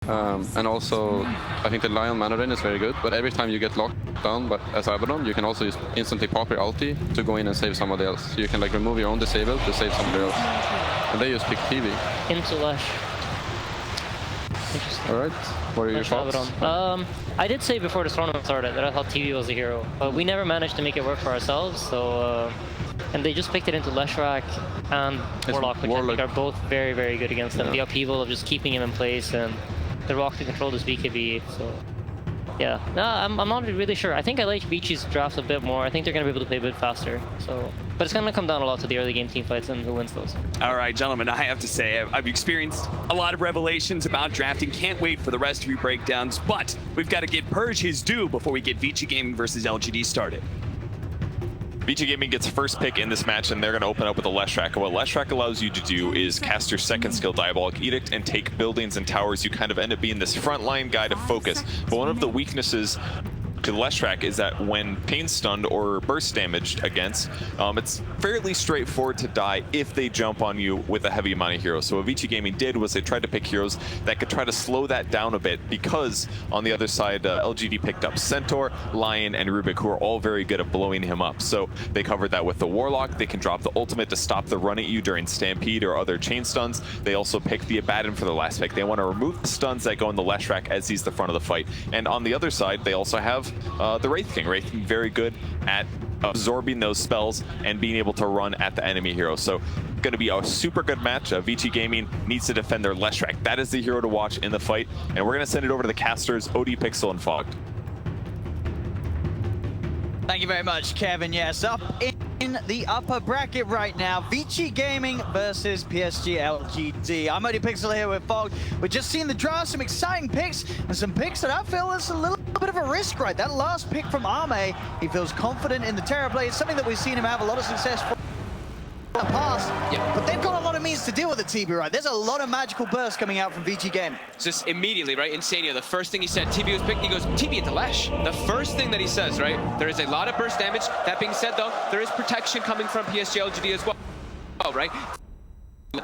And also, I think the Lion Mana Drain is very good, but every time you get locked down but as Abaddon, you can also just instantly pop your ulti to go in and save somebody else. So you can like remove your own disable to save somebody else. And they just pick TV. Into Lash. Interesting. Alright, what are your thoughts? I did say before the tournament started that I thought TV was a hero, but we never managed to make it work for ourselves, so... and they just picked it into Leshrac and Warlock, which I think are both very, very good against them. The upheaval of just keeping him in place and the Rock to control this BKB, so... yeah, no, I'm not really sure. I think I like Vici's draft a bit more. I think they're going to be able to play a bit faster, so... but it's going to come down a lot to the early game team fights and who wins those. All right, gentlemen, I have to say, I've experienced a lot of revelations about drafting. Can't wait for the rest of your breakdowns, but we've got to give Purge his due before we get Vici Gaming versus LGD started. Vici Gaming gets first pick in this match, and they're going to open up with a Leshrac. And what Leshrac allows you to do is cast your second skill, Diabolic Edict, and take buildings and towers. You kind of end up being this frontline guy to focus. But one of the weaknesses to Leshrac is that when pain stunned or burst damaged against, it's fairly straightforward to die if they jump on you with a heavy amount of heroes. So what Vici Gaming did was they tried to pick heroes that could try to slow that down a bit, because on the other side, LGD picked up Centaur, Lion, and Rubik, who are all very good at blowing him up. So they covered that with the Warlock. They can drop the ultimate to stop the run at you during Stampede or other chain stuns. They also picked the Abaddon for the last pick. They want to remove the stuns that go in the Leshrac as he's the front of the fight. And on the other side, they also have the Wraith King. Wraith King very good at absorbing those spells and being able to run at the enemy hero. So going to be a super good match. Vici Gaming needs to defend their Leshrac. That is the hero to watch in the fight. And we're going to send it over to the casters, OD Pixel and Fogged. Thank you very much, Kevin. Yes, up in the upper bracket right now, Vici Gaming versus PSG.LGD. I'm OD Pixel here with Fog. We're just seeing the draw, some exciting picks, and some picks that I feel is a little bit of a risk, right? That last pick from Arme, he feels confident in the Terra play. It's something that we've seen him have a lot of success for in the past, but they've got a lot of means to deal with the TB, right? There's a lot of magical bursts coming out from Vici Gaming. Just immediately, right? Insania, the first thing he said, TB was picked, he goes, TB into Lash. The first thing that he says, right? There is a lot of burst damage. That being said, though, there is protection coming from PSG.LGD as well, right?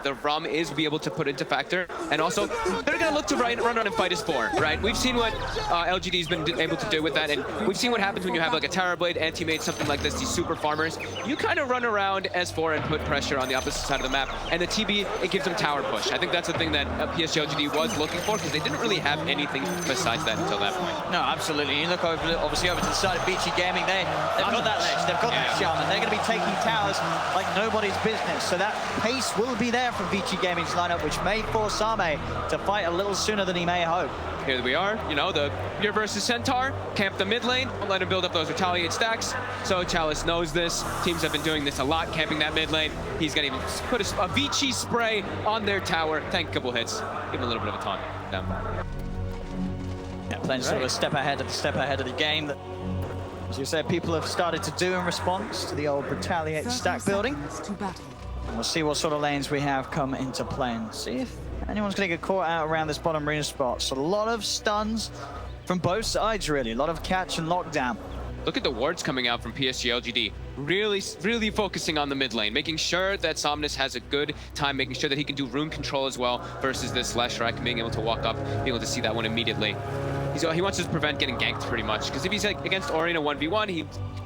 The ROM is be able to put into factor, and also they're going to look to run around and fight as 4, right? We've seen what LGD's been able to do with that, and we've seen what happens when you have like a Terra Blade, anti-mate, something like this, these super farmers. You kind of run around as 4 and put pressure on the opposite side of the map, and the TB, it gives them tower push. I think that's the thing that PSG.LGD was looking for, because they didn't really have anything besides that until that point. No, absolutely. You look over, obviously over to the side of Vici Gaming, they've got that ledge, they've got that shaman, they're going to be taking towers like nobody's business, so that pace will be there from Vici Gaming's lineup, which may force Arme to fight a little sooner than he may hope. Here we are, you know, your versus Centaur, camp the mid lane, don't let him build up those retaliate stacks. So Chalice knows this. Teams have been doing this a lot, camping that mid lane. He's gonna even put a Vici spray on their tower, tank a couple hits, give him a little bit of a taunt down. Yeah, playing sort of a step ahead of the game that, as you said, people have started to do in response to the old retaliate stack building. We'll see what sort of lanes we have come into play and see if anyone's going to get caught out around this bottom arena spot. So a lot of stuns from both sides, really. A lot of catch and lockdown. Look at the wards coming out from PSG.LGD. Really focusing on the mid lane, making sure that Somnus has a good time, making sure that he can do rune control as well versus this Leshrac, being able to walk up, being able to see that one immediately. He wants to prevent getting ganked pretty much, because if he's like against Ori in a 1v1,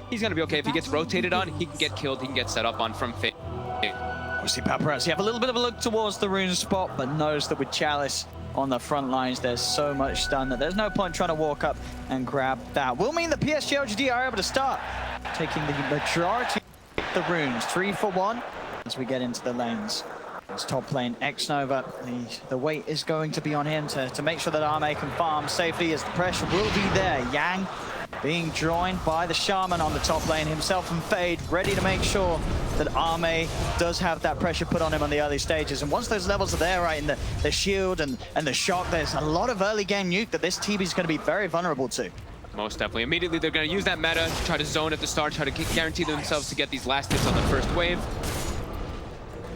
he's going to be okay. If he gets rotated on, he can get killed, he can get set up on from Fate. Obviously, Paparazzi have a little bit of a look towards the rune spot, but knows that with Chalice on the front lines, there's so much stun that there's no point trying to walk up and grab that. Will mean that PSG.LGD are able to start taking the majority of the runes, 3 for 1, as we get into the lanes. It's top lane, X-Nova, the weight is going to be on him to make sure that Arme can farm safely, as the pressure will be there. Yang being joined by the Shaman on the top lane, himself and Fade, ready to make sure that Arme does have that pressure put on him on the early stages. And once those levels are there, right, in the shield and the shock, there's a lot of early game nuke that this TB is going to be very vulnerable to. Most definitely. Immediately, they're going to use that meta to try to zone at the start, try to guarantee themselves to get these last hits on the first wave.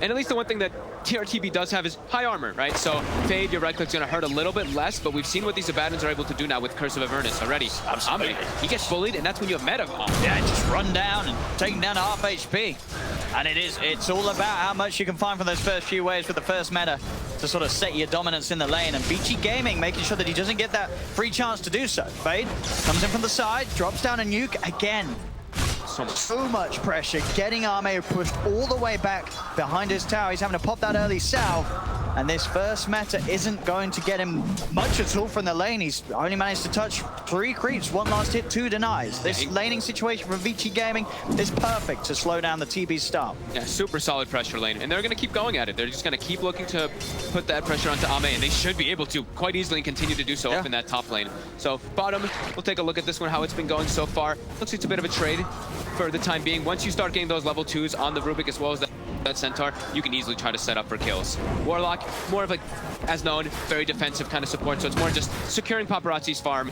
And at least the one thing that TRTB does have is high armor, right? So Fade, your right click's gonna hurt a little bit less, but we've seen what these Abaddons are able to do now with Curse of Avernus already. Absolutely. He gets bullied, and that's when you have meta bomb. Yeah, just run down and take him down to half HP. And it's all about how much you can find from those first few waves with the first meta. to sort of set your dominance in the lane. And Vici Gaming making sure that he doesn't get that free chance to do so. Fade comes in from the side, drops down a nuke again. So much pressure, getting Arme pushed all the way back behind his tower. He's having to pop that early salve. And this first meta isn't going to get him much at all from the lane. He's only managed to touch 3 creeps, 1 last hit, 2 denies. This laning situation for Vici Gaming is perfect to slow down the TB start. Yeah, super solid pressure lane. And they're going to keep going at it. They're just going to keep looking to put that pressure onto Ame, and they should be able to quite easily and continue to do so up in that top lane. So bottom, we'll take a look at this one, how it's been going so far. Looks like it's a bit of a trade for the time being. Once you start getting those level 2s on the Rubik as well as that Centaur, you can easily try to set up for kills. Warlock, more of like, as known, very defensive kind of support, so it's more just securing Paparazzi's farm.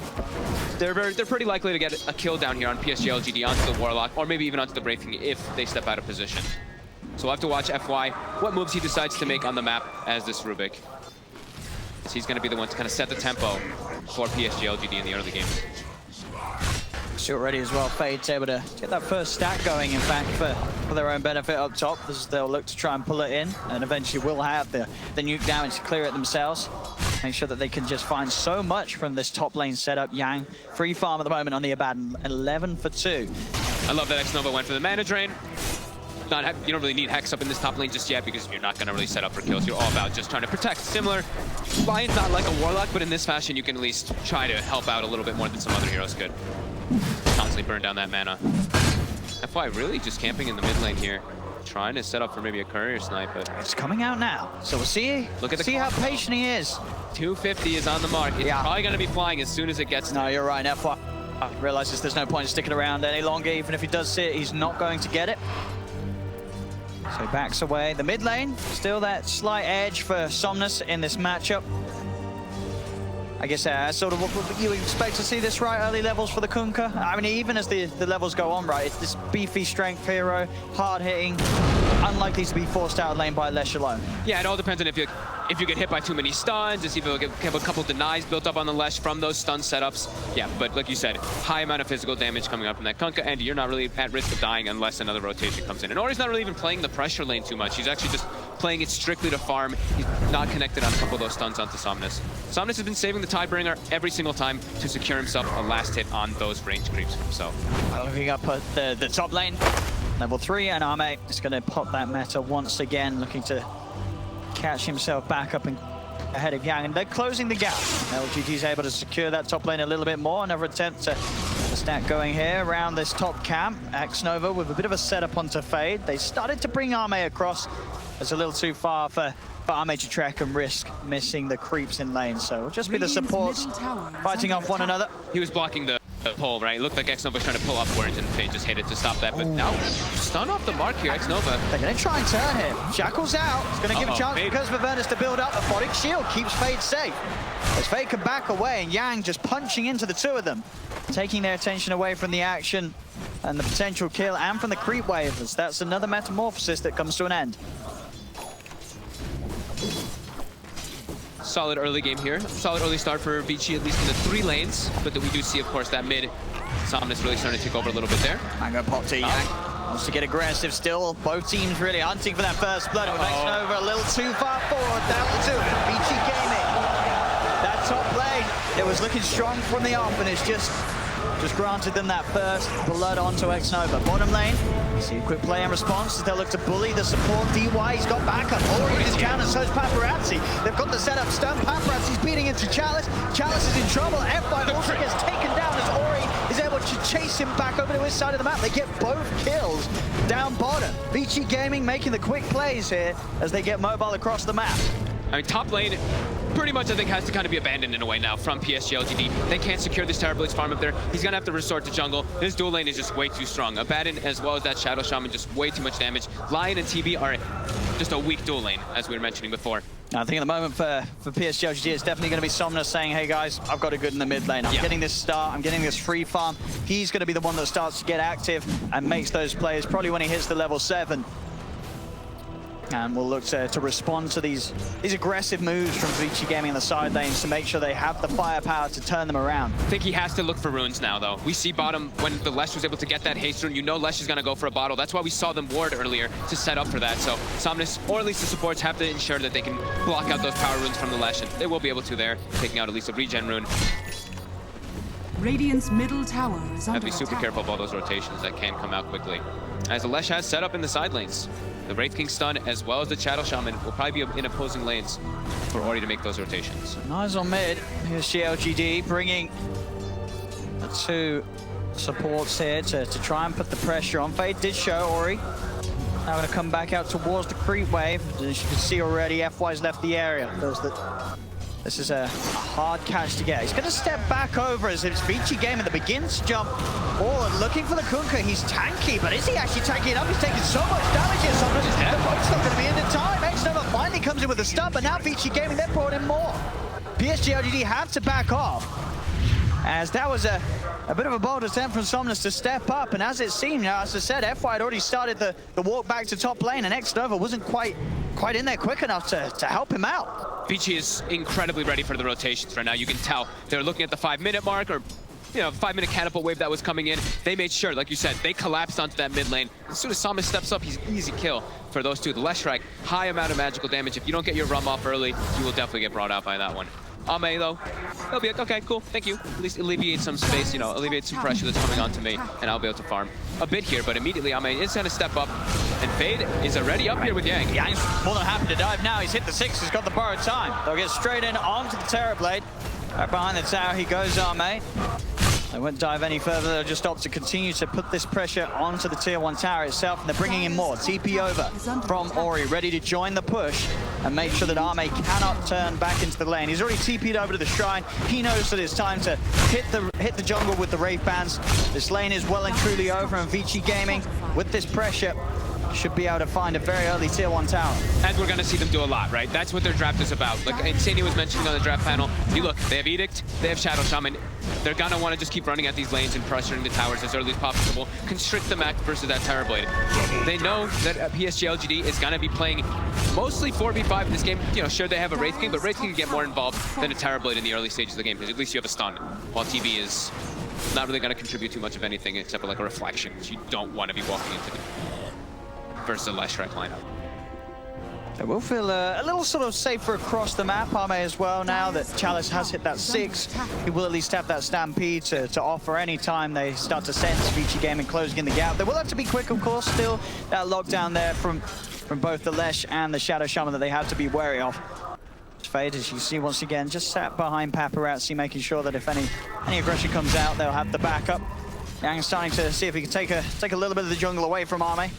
They're pretty likely to get a kill down here on PSG.LGD onto the Warlock, or maybe even onto the Brave King if they step out of position. So we'll have to watch FY, what moves he decides to make on the map as this Rubik. So he's going to be the one to kind of set the tempo for PSG.LGD in the early game. Short ready as well. Fade's able to get that first stack going, in fact, for their own benefit up top, as they'll look to try and pull it in, and eventually will have the nuke damage to clear it themselves. Make sure that they can just find so much from this top lane setup. Yang, free farm at the moment on the Abaddon, 11 for 2. I love that X-Nova went for the mana drain. You don't really need Hex up in this top lane just yet because you're not going to really set up for kills. You're all about just trying to protect. Similar, Lion's not like a Warlock, but in this fashion you can at least try to help out a little bit more than some other heroes could. Constantly burn down that mana. FY really just camping in the mid lane here, trying to set up for maybe a courier snipe, but it's coming out now. So we'll see. Look at the see how patient he is. 250 is on the mark. It's probably going to be flying as soon as it gets. No, you're right. FY realizes there's no point in sticking around any longer. Even if he does see it, he's not going to get it. So he backs away. The mid lane, still that slight edge for Somnus in this matchup. I guess sort of what you expect to see this right early levels for the Kunkka. I mean, even as the levels go on, right, it's this beefy strength hero, hard hitting, unlikely to be forced out of lane by Lesh alone. Yeah, it all depends on if you get hit by too many stuns, if you have a couple denies built up on the Lesh from those stun setups. Yeah, but like you said, high amount of physical damage coming up from that Kunkka, and you're not really at risk of dying unless another rotation comes in. And Ori's not really even playing the pressure lane too much. He's actually just playing it strictly to farm. He's not connected on a couple of those stuns onto Somnus. Somnus has been saving the Tidebringer every single time to secure himself a last hit on those range creeps for himself. Looking up at the top lane, level 3, and Arme is going to pop that meta once again, looking to catch himself back up and ahead of Yang, and they're closing the gap. LGD's able to secure that top lane a little bit more. Another attempt to stack going here around this top camp. X-Nova with a bit of a setup onto Fade. They started to bring Arme across. It's a little too far for Arme to track and risk missing the creeps in lane. So it'll just be the supports fighting off one another. He was blocking the pull, right? It looked like X-Nova was trying to pull upwards, and Fade just hit it to stop that. But now, stun off the mark here, X-Nova. They're going to try and turn him. Shackle's out. It's going to give a chance because of Avernus to build up. Aphotic Shield keeps Fade safe. As Fade can back away, and Yang just punching into the two of them, taking their attention away from the action and the potential kill, and from the creep waivers. That's another metamorphosis that comes to an end. Solid early game here. Solid early start for Vici, at least in the 3 lanes. But we do see, of course, that mid Somnus really starting to take over a little bit there. Mango pop to Yang. Wants to get aggressive still. Both teams really hunting for that first blood. Over a little too far forward. That will do it. Vici Gaming. That top lane, it was looking strong from the off, and it's just granted them that first blood onto X-Nova. Bottom lane, see a quick play and response as they'll look to bully the support. DY, he's got backup. Ori is counter, so is Paparazzi. They've got the setup stun. Paparazzi's beating into Chalice. Chalice is in trouble. FY also gets taken down as Ori is able to chase him back over to his side of the map. They get both kills down bottom. Vici Gaming making the quick plays here as they get mobile across the map. I mean, top lane pretty much, I think, has to kind of be abandoned in a way now from PSG.LGD. They can't secure this Tower Blitz farm up there. He's going to have to resort to jungle. This dual lane is just way too strong. Abaddon, as well as that Shadow Shaman, just way too much damage. Lion and TB are just a weak dual lane, as we were mentioning before. I think at the moment for PSG.LGD, it's definitely going to be Somnus saying, hey guys, I've got a good in the mid lane. I'm getting this start, I'm getting this free farm. He's going to be the one that starts to get active and makes those plays, probably when he hits the level 7. And we'll look to respond to these aggressive moves from Vici Gaming on the side lanes to make sure they have the firepower to turn them around. I think he has to look for runes now, though. We see bottom, when the Lesh was able to get that haste rune, you know Lesh is going to go for a bottle. That's why we saw them ward earlier, to set up for that. So Somnus, or at least the supports, have to ensure that they can block out those power runes from the Lesh, and they will be able to there, taking out at least a regen rune. Radiant's middle tower is Have under to be super attack. careful of all those rotations that can come out quickly. As the Lesh has set up in the side lanes, the Wraith King stun as well as the Shadow Shaman will probably be in opposing lanes for Ori to make those rotations. Nice on mid. Here's PSG.LGD bringing the 2 supports here to try and put the pressure on. Fade did show Ori. Now going to come back out towards the creep wave. As you can see already, FY's left the area. This is a hard catch to get. He's going to step back over as it's Vici Gaming that begins to jump forward, looking for the Kunkka. He's tanky, but is he actually tanky enough? He's taking so much damage here. Sometimes the boat's not going to be in the time. X-Nova finally comes in with a stun, but now Vici Gaming, they've brought in more. PSG.LGD have to back off, as that was a bit of a bold attempt from Somnus to step up, and as it seemed, as I said, FY had already started the walk back to top lane, and X-Nova wasn't quite in there quick enough to help him out. Vici is incredibly ready for the rotations right now. You can tell they're looking at the 5-minute mark, or 5-minute catapult wave that was coming in. They made sure, like you said, they collapsed onto that mid lane. As soon as Somnus steps up, he's an easy kill for those two. The Leshrac, high amount of magical damage. If you don't get your rum off early, you will definitely get brought out by that one. Ame, though, he'll be like, okay, cool, thank you. At least alleviate some space, alleviate some pressure that's coming onto me, and I'll be able to farm a bit here. But immediately, Ame is going to step up, and Fade is already up here with Yang. Yang's more than happy to dive now. He's hit the 6, he's got the borrowed time. They'll get straight in onto the Terrorblade. Right behind the tower he goes, Ame. They won't dive any further, they'll just opt to continue to put this pressure onto the tier 1 tower itself, and they're bringing in more. TP over from Ori, ready to join the push and make sure that Ame cannot turn back into the lane. He's already TP'd over to the shrine. He knows that it's time to hit the jungle with the Wraith Bands. This lane is well and truly over, and Vici Gaming, with this pressure, should be able to find a very early tier 1 tower. And we're going to see them do a lot, right? That's what their draft is about. Like Insania was mentioning on the draft panel, you look, they have Edict, they have Shadow Shaman. They're going to want to just keep running at these lanes and pressuring the towers as early as possible, constrict the map versus that Terrorblade. They know that PSG.LGD is going to be playing mostly 4v5 in this game. Sure, they have a Wraith King, but Wraith King can get more involved than a Terrorblade in the early stages of the game, because at least you have a stun, while TV is not really going to contribute too much of anything except for like a reflection, which you don't want to be walking into versus the Leshrac lineup. It will feel a little sort of safer across the map, Ame, as well, now that Chalice has hit that 6. He will at least have that Stampede to offer any time they start to sense Vici Gaming closing in the gap. They will have to be quick, of course, still that lockdown there from both the Lesh and the Shadow Shaman that they have to be wary of. Fade, as you see once again, just sat behind Paparazzi, making sure that if any aggression comes out, they'll have the backup. Yang's starting to see if he can take a little bit of the jungle away from Ame.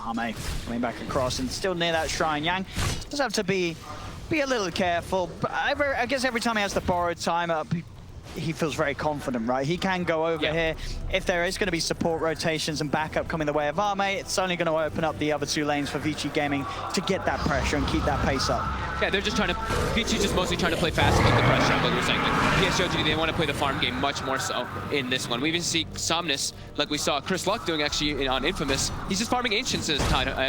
Ame coming back across and still near that shrine. Yang does have to be a little careful, but I guess every time he has the borrowed time up, he feels very confident, right? He can go over here. If there is going to be support rotations and backup coming the way of Ame, it's only going to open up the other 2 lanes for Vici Gaming to get that pressure and keep that pace up. Yeah, they're just Vici's just mostly trying to play fast and get the pressure up, like we were saying. Like, PSG.LGD, they want to play the farm game much more so in this one. We even see Somnus, like we saw Chris Luck doing actually on Infamous. He's just farming Ancients as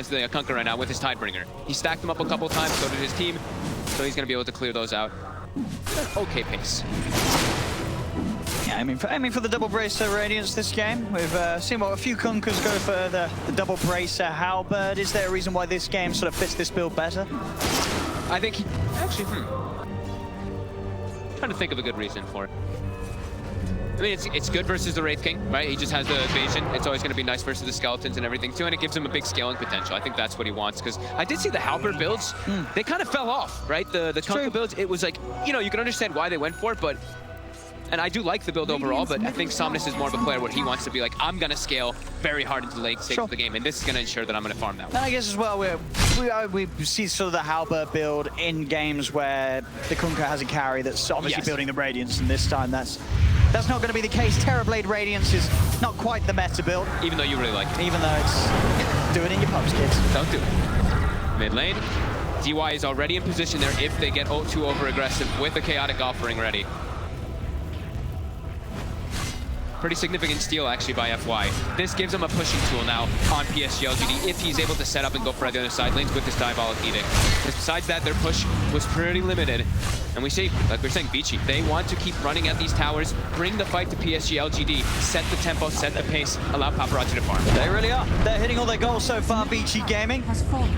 the Kunkka right now with his Tidebringer. He stacked them up a couple times, so did his team, so he's going to be able to clear those out. Okay pace. Yeah, aiming for the double bracer Radiance this game. We've seen a few Kunkkas go for the double bracer Halberd. Is there a reason why this game sort of fits this build better? I think trying to think of a good reason for it. I mean, it's good versus the Wraith King, right? He just has the evasion. It's always going to be nice versus the skeletons and everything too, and it gives him a big scaling potential. I think that's what he wants, because I did see the Halberd builds. They kind of fell off, right? The Kunkka builds, it was like, you can understand why they went for it, but... And I do like the build overall, but I think Somnus is more of a player where he wants to be like, I'm going to scale very hard into the late stage of the game, and this is going to ensure that I'm going to farm that one. And I guess as well, we see sort of the Halberd build in games where the Kunkka has a carry that's obviously building the Radiance, and this time that's not going to be the case. Terrorblade Radiance is not quite the meta build. Even though you really like it. Even though it's... Do it in your pubs, kids. Don't do it. Mid lane. DY is already in position there if they get too over-aggressive with the Chaotic Offering ready. Pretty significant steal, actually, by FY. This gives him a pushing tool now on PSG.LGD if he's able to set up and go for the other side lanes with this Diabolic Edict. Besides that, their push was pretty limited. And we see, like we were saying, Vici, they want to keep running at these towers, bring the fight to PSG.LGD, set the tempo, set the pace, allow Paparazzi to farm. They really are. They're hitting all their goals so far, Vici Gaming.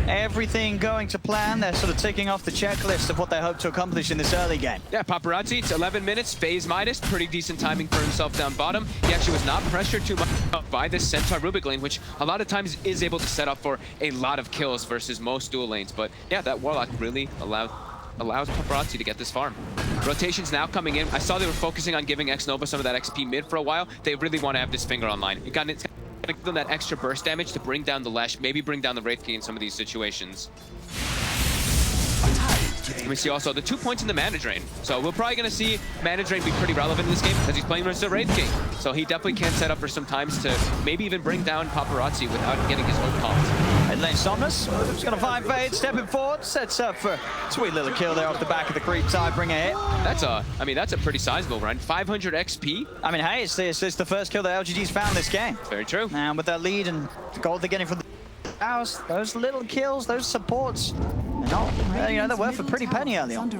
Everything going to plan. They're sort of ticking off the checklist of what they hope to accomplish in this early game. Yeah, Paparazzi, it's 11 minutes, phase minus, pretty decent timing for himself down bottom. He actually was not pressured too much by this Centaur Rubik lane, which a lot of times is able to set up for a lot of kills versus most dual lanes. But yeah, that Warlock really allows Paparazzi to get this farm. Rotations now coming in. I saw they were focusing on giving X-Nova some of that XP mid for a while. They really want to have this finger online. It's going to give them that extra burst damage to bring down the Lesh, maybe bring down the Wraith King in some of these situations. And we see also the 2 points in the mana drain. So we're probably going to see mana drain be pretty relevant in this game because he's playing versus the Wraith King. So he definitely can set up for some times to maybe even bring down Paparazzi without getting his own pumped. Mid lane Somnus, just going to find Fade, stepping forward, sets up for a sweet little kill there off the back of the creep tide, bring a hit. That's a pretty sizable run. 500 XP. I mean, hey, it's the first kill that LGD's found this game. Very true. And with that lead and the gold they're getting from the house, those little kills, those supports, they're not, they're worth a pretty penny early on.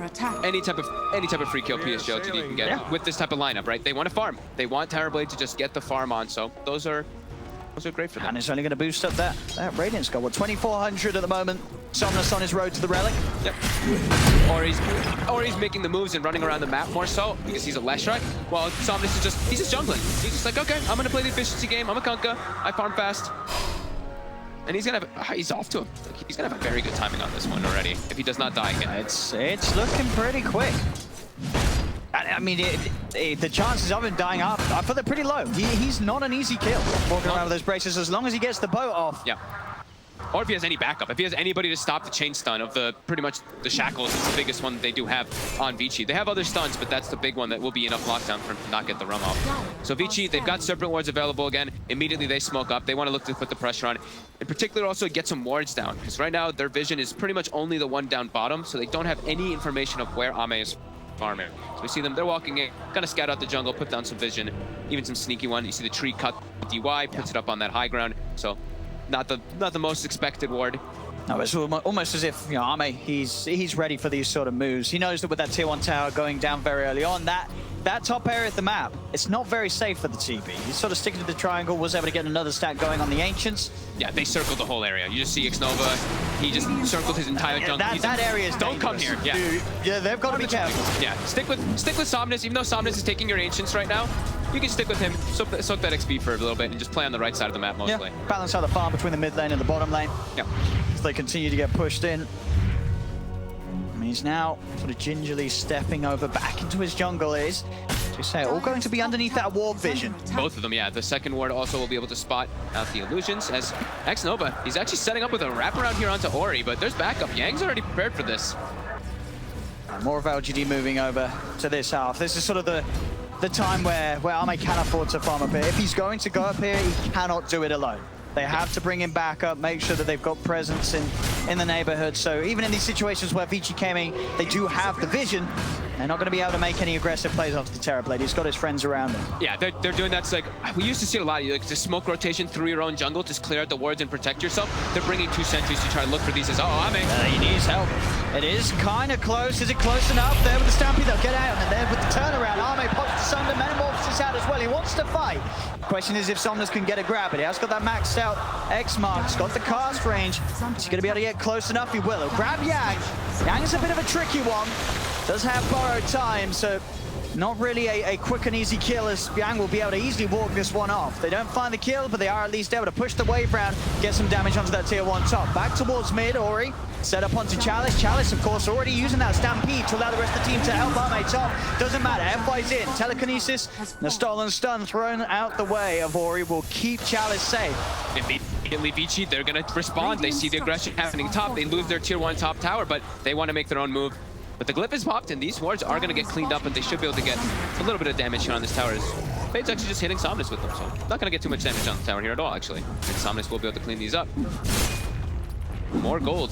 Any type of free kill PSG.LGD can get with this type of lineup, right? They want to farm. They want Terrorblade to just get the farm on, so those are great for them. And it's only going to boost up that Radiant score. Well, 2,400 at the moment. Somnus on his road to the Relic. Yep. Or he's making the moves and running around the map more so because he's a Leshrac. While Somnus is he's just jungling. He's just like, okay, I'm going to play the efficiency game. I'm a Kunkka. I farm fast. And he's gonna he's off to he's gonna have a very good timing on this one already if he does not die again. It's looking pretty quick. I mean, the chances of him dying up, I feel they're pretty low. He's not an easy kill walking around with those braces as long as he gets the boat off. Yeah. Or if he has any backup. If he has anybody to stop the chain stun of pretty much the shackles, it's the biggest one that they do have on Vici. They have other stuns, but that's the big one that will be enough lockdown for him to not get the rum off. So Vici, they've got Serpent Wards available again. Immediately they smoke up. They want to look to put the pressure on. In particular, also get some wards down, because right now their vision is pretty much only the one down bottom, so they don't have any information of where Ame is farming. So we see them, they're walking in, kind of scout out the jungle, put down some vision, even some sneaky one. You see the tree cut DY, puts it up on that high ground. So not the most expected ward. No, it's almost as if, Ame, he's ready for these sort of moves. He knows that with that tier 1 tower going down very early on, that top area of the map, it's not very safe for the TB. He's sort of sticking to the triangle, was able to get another stack going on the Ancients. Yeah, they circled the whole area. You just see X-Nova, he just circled his entire jungle. That area is Don't come here. Yeah. Dude, yeah, they've got to be careful. Yeah, stick with Somnus, even though Somnus is taking your Ancients right now. You can stick with him, soak that XP for a little bit, and just play on the right side of the map mostly. Yeah, balance out the farm between the mid lane and the bottom lane. Yeah. As they continue to get pushed in. And he's now sort of gingerly stepping over back into his jungle. Is to say, all going to be underneath that ward vision. Both of them, yeah. The second ward also will be able to spot out the illusions as X-Nova, he's actually setting up with a wraparound here onto Ori, but there's backup. Yang's already prepared for this. And more of LGD moving over to this half. This is sort of the time where Ame can afford to farm up here. If he's going to go up here, he cannot do it alone. They have to bring him back up, make sure that they've got presence in the neighborhood. So even in these situations where Vici came in, they do have the vision. They're not going to be able to make any aggressive plays off the Terrorblade. He's got his friends around him. Yeah, they're doing that. It's like, we used to see it a lot. Like the smoke rotation through your own jungle, just clear out the wards and protect yourself. They're bringing 2 sentries to try to look for these as, Ame. He needs help. It is kind of close. Is it close enough? There with the Stampede, they'll get out. And there with the turnaround, Ame pops the Sunder, Metamorphosis out as well. He wants to fight. Question is if Somnus can get a grab, but he has got that maxed out X-Mark. He's got the cast range. Is he going to be able to get close enough? He will. He'll grab Yang. Yang is a bit of a tricky one. Does have borrowed time, so not really a quick and easy kill as Yang will be able to easily walk this one off. They don't find the kill, but they are at least able to push the wave round, get some damage onto that tier 1 top. Back towards mid, Ori. Set up onto Chalice. Chalice, of course, already using that Stampede to allow the rest of the team to help Ame top. Doesn't matter, FY's in. Telekinesis, the stolen stun thrown out the way of Ori will keep Chalice safe. Immediately Vici, they're going to respond. They see the aggression happening top. They lose their tier 1 top tower, but they want to make their own move. But the glyph is popped, and these wards are going to get cleaned up, and they should be able to get a little bit of damage here on this tower. Fade's actually just hitting Somnus with them, so not going to get too much damage on the tower here at all, actually. And Somnus will be able to clean these up. More gold.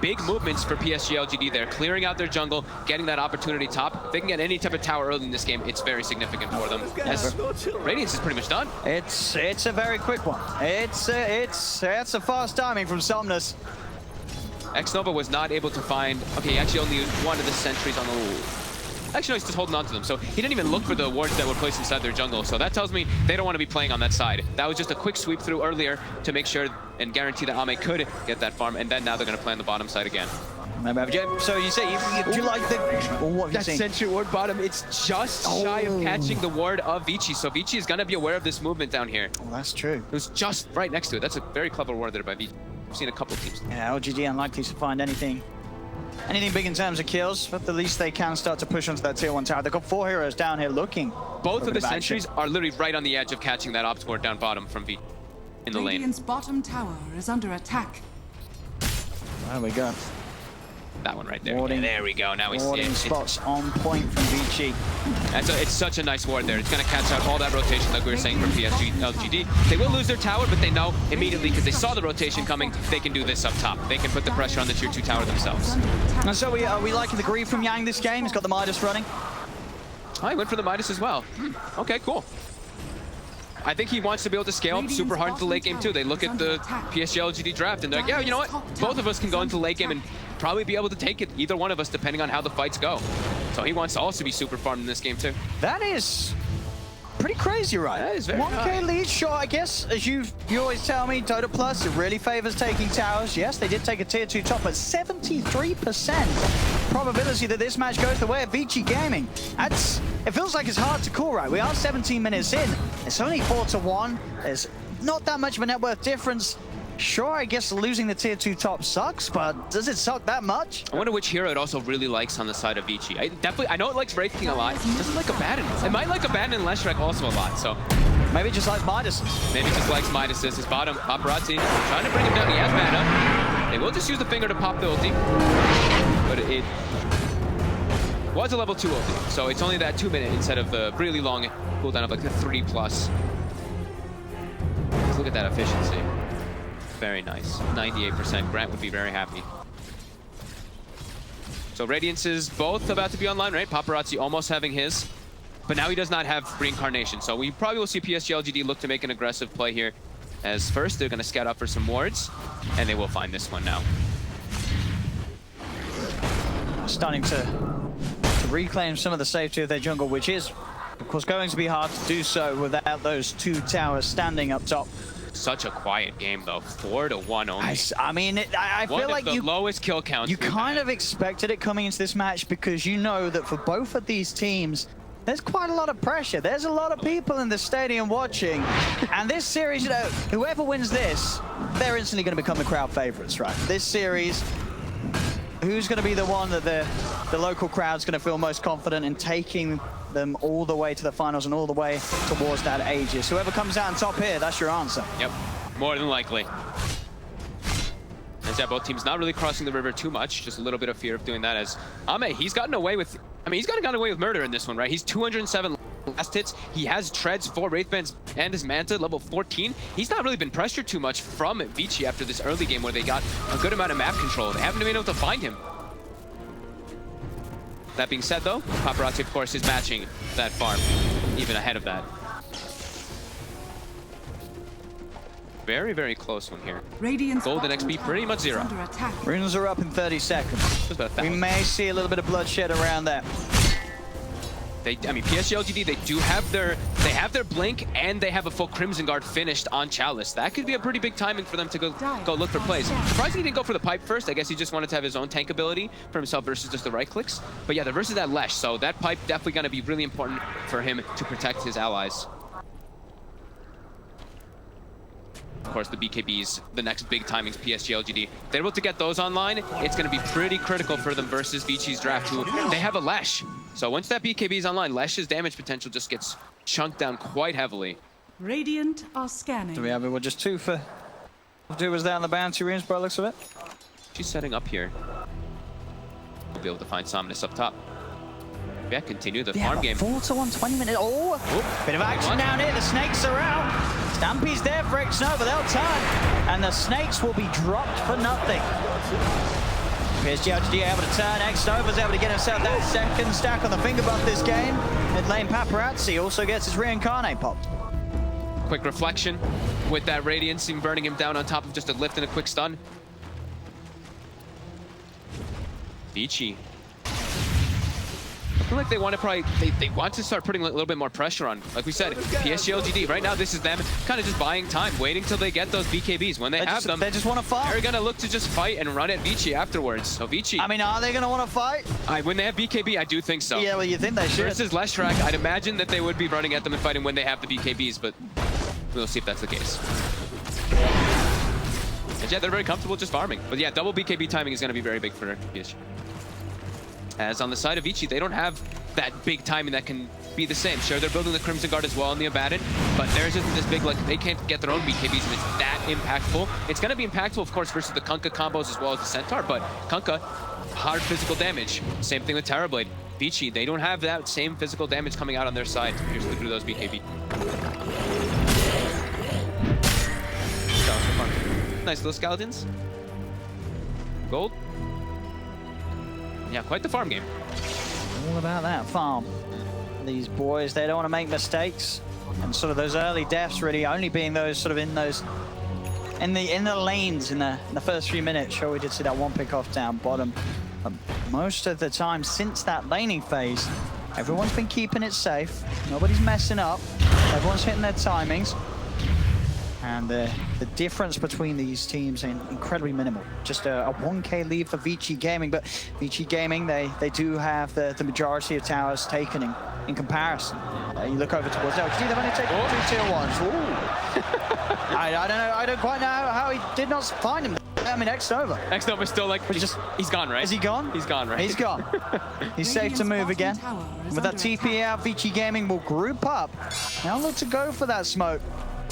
big movements for PSG.LGD there, clearing out their jungle, getting that opportunity top. If they can get any type of tower early in this game, it's very significant for them. As Radiance is pretty much done. It's a very quick one. It's a fast timing from Somnus. X-Nova was not able to find... Okay, he actually only used one of the sentries on the... Actually, no, he's just holding on to them. So he didn't even look for the wards that were placed inside their jungle. So that tells me they don't want to be playing on that side. That was just a quick sweep through earlier to make sure and guarantee that Ame could get that farm. And then now they're going to play on the bottom side again. So you say, do you like the... What have you That seen? sentry ward bottom, it's just shy of catching the ward of Vici. So Vici is going to be aware of this movement down here. Oh, that's true. It was just right next to it. That's a very clever ward there by Vici. I've seen a couple of teams. Yeah, LGD unlikely to find anything big in terms of kills, but at least they can start to push onto that tier 1 tower. They've got 4 heroes down here looking. Both of the sentries are literally right on the edge of catching that ops ward down bottom from Vici in the lane. Radiant's bottom tower is under attack. There we go. That one right there. Warding, there we go. Now we see warding it. spots on point from Vici. It's such a nice ward there. It's going to catch out all that rotation like we were saying from PSG.LGD. They will lose their tower, but they know immediately because they saw the rotation coming, they can do this up top. They can put the pressure on the tier 2 tower themselves. And so are we liking the Greed from Yang this game? He's got the Midas running. Oh, he went for the Midas as well. Okay, cool. I think he wants to be able to scale up super hard into the late game too. They look at the PSG.LGD draft and they're like, yeah, you know what? Both of us can go into the late game and probably be able to take it, either one of us, depending on how the fights go. So he wants to also be super farmed in this game too. That is pretty crazy, right? That is very 1k lead, sure, I guess, as you always tell me, Dota Plus, it really favors taking towers. Yes, they did take a tier 2 top, but 73% probability that this match goes the way of Vici Gaming. It feels like it's hard to call, right? We are 17 minutes in. It's only 4-1. There's not that much of a net worth difference. Sure, I guess losing the tier 2 top sucks, but does it suck that much? I wonder which hero it also really likes on the side of Vici. I know it likes Wraith King a lot. It doesn't like Abaddon. It might like Abaddon and Leshrac also a lot, so... Maybe it just likes Midas. Maybe it just likes Midas. His bottom, Paparazzi, trying to bring him down. He has mana. They will just use the finger to pop the ulti. But it was a level 2 ulti, so it's only that 2-minute instead of the really long cooldown of like the 3+. Let's look at that efficiency. Very nice. 98%. Grant would be very happy. So Radiance is both about to be online, right? Paparazzi almost having his. But now he does not have Reincarnation. So we probably will see PSG.LGD look to make an aggressive play here. As first, they're going to scout out for some wards. And they will find this one now. Starting to reclaim some of the safety of their jungle, which is, of course, going to be hard to do so without those 2 towers standing up top. Such a quiet game, though. 4-1 only. I mean, I feel like the lowest kill counts. You kind of expected it coming into this match because you know that for both of these teams, there's quite a lot of pressure. There's a lot of people in the stadium watching. And this series, you know, whoever wins this, they're instantly going to become the crowd favorites, right? This series, who's going to be the one that the local crowd's going to feel most confident in taking them all the way to the finals and all the way towards that Aegis? Whoever comes out on top here, that's your answer. Yep, more than likely. As yeah, both teams not really crossing the river too much, just a little bit of fear of doing that. As Ame, he's gotten away with, he's gotten away with murder in this one, right? He's 207 last hits. He has treads for Wraithbands and his Manta, level 14. He's not really been pressured too much from Vici after this early game where they got a good amount of map control. They haven't been able to find him. That being said, though, Paparazzi, of course, is matching that farm, even ahead of that. Very, very close one here. Radiant's Golden XP pretty much 0. Runes are up in 30 seconds. We may see a little bit of bloodshed around that. PSG.LGD, they have their blink and they have a full Crimson Guard finished on Chalice. That could be a pretty big timing for them to go look for plays. Surprisingly, he didn't go for the pipe first. I guess he just wanted to have his own tank ability for himself versus just the right clicks. But yeah, they're versus that Lesh, so that pipe definitely going to be really important for him to protect his allies. Of course, the BKBs, the next big timings, PSG.LGD. They're able to get those online. It's going to be pretty critical for them versus Vici's draft, who they have a Lesh. So once that BKB is online, Lesh's damage potential just gets chunked down quite heavily. Radiant are scanning. Do we have it? We're just 2 for... 2 was down the bounty runes by the looks of it. She's setting up here. We'll be able to find Somnus up top. Yeah, continue the farm game. 4-1, 20 minutes. Oh, bit of action down here. The snakes are out. Stampy's there for X-Nova. They'll turn. And the snakes will be dropped for nothing. PSG.LGD able to turn. X-Nova's able to get himself that second stack on the finger buff this game. Mid lane Paparazzi also gets his reincarnate popped. Quick reflection with that Radiance, even burning him down on top of just a lift and a quick stun. Vici. I feel like they want to they want to start putting a little bit more pressure on. Like we said, PSG.LGD, right now this is them kind of just buying time, waiting till they get those BKBs. When they have them, they just want to fight. They're going to look to just fight and run at Vici afterwards. So Vici. I mean, are they going to want to fight? When they have BKB, I do think so. Yeah, well, you think they should. Versus Leshrac, I'd imagine that they would be running at them and fighting when they have the BKBs, but we'll see if that's the case. And yeah, they're very comfortable just farming. But yeah, double BKB timing is going to be very big for PSG. As on the side of Vici, they don't have that big timing that can be the same. Sure, they're building the Crimson Guard as well in the Abaddon, but theirs isn't this big, like, they can't get their own BKBs and it's that impactful. It's going to be impactful, of course, versus the Kunkka combos as well as the Centaur, but Kunkka, hard physical damage. Same thing with Terrorblade. Vici, they don't have that same physical damage coming out on their side to pierce through those BKB. So fun. Nice little skeletons. Gold. Yeah, quite the farm game. All about that farm. These boys, they don't want to make mistakes. And sort of those early deaths really only being those sort of in the lanes in the first few minutes. Sure, we did see that one pick off down bottom. But most of the time since that laning phase, everyone's been keeping it safe. Nobody's messing up. Everyone's hitting their timings. And the difference between these teams is incredibly minimal. Just a 1K lead for Vici Gaming, but Vici Gaming, they do have the majority of towers taken in comparison. You look over towards LGD, they've only taken 2 tier 1s. Ooh. I don't know, I don't quite know how he did not find him. I mean, X-Nova. X-Nova's still like, he's gone, right? Is he gone? He's gone, right? He's gone. He's safe to move again. With that TP out, Vici Gaming will group up. Now look to go for that smoke.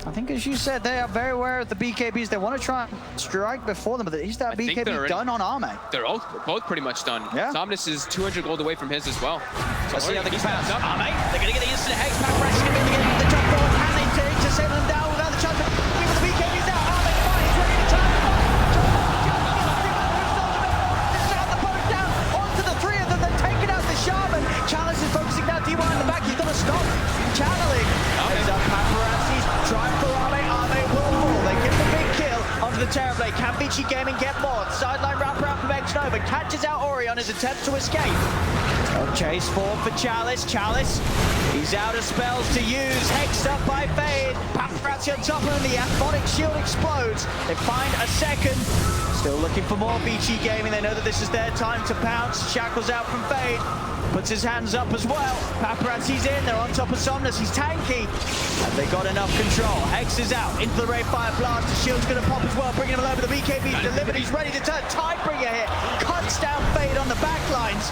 I think, as you said, they are very aware of the BKBs. They want to try and strike before them, but is that BKB done on Arme? They're both pretty much done. Yeah. Somnus is 200 gold away from his as well. So let's see how they can bounce. Arme, they're going to get the instant hex. Paparazzi is going to be able to get the jump forward. Can they take to save them down without the chance of with the BKBs now? Arme, fine, he's ready to turn. Start the boat down onto the 3 of them. They're taking out the Shaman. Chalice is focusing now. D1 in the back. He's got to stop channeling. Heads up, Paparazzi's trying for Arme. Arme will fall. They get the big kill onto the Terrorblade. Can Vici Gaming get more? Sideline wraparound from X-Nova. Catches out Ori on his attempt to escape. Chase forward for Chalice. Chalice, he's out of spells to use. Hexed up by Fade. Paparazzi on top of him. The Aphonic Shield explodes. They find a second. Still looking for more Vici Gaming. They know that this is their time to pounce. Shackles out from Fade. Puts his hands up as well. Paparazzi's in. They're on top of Somnus. He's tanky. Have they got enough control? Hex is out. Into the Ray Fire Blast. The shield's going to pop as well. Bringing him over. The BKB's delivered. He's ready to turn. Tidebringer here. Cuts down Fade on the backlines.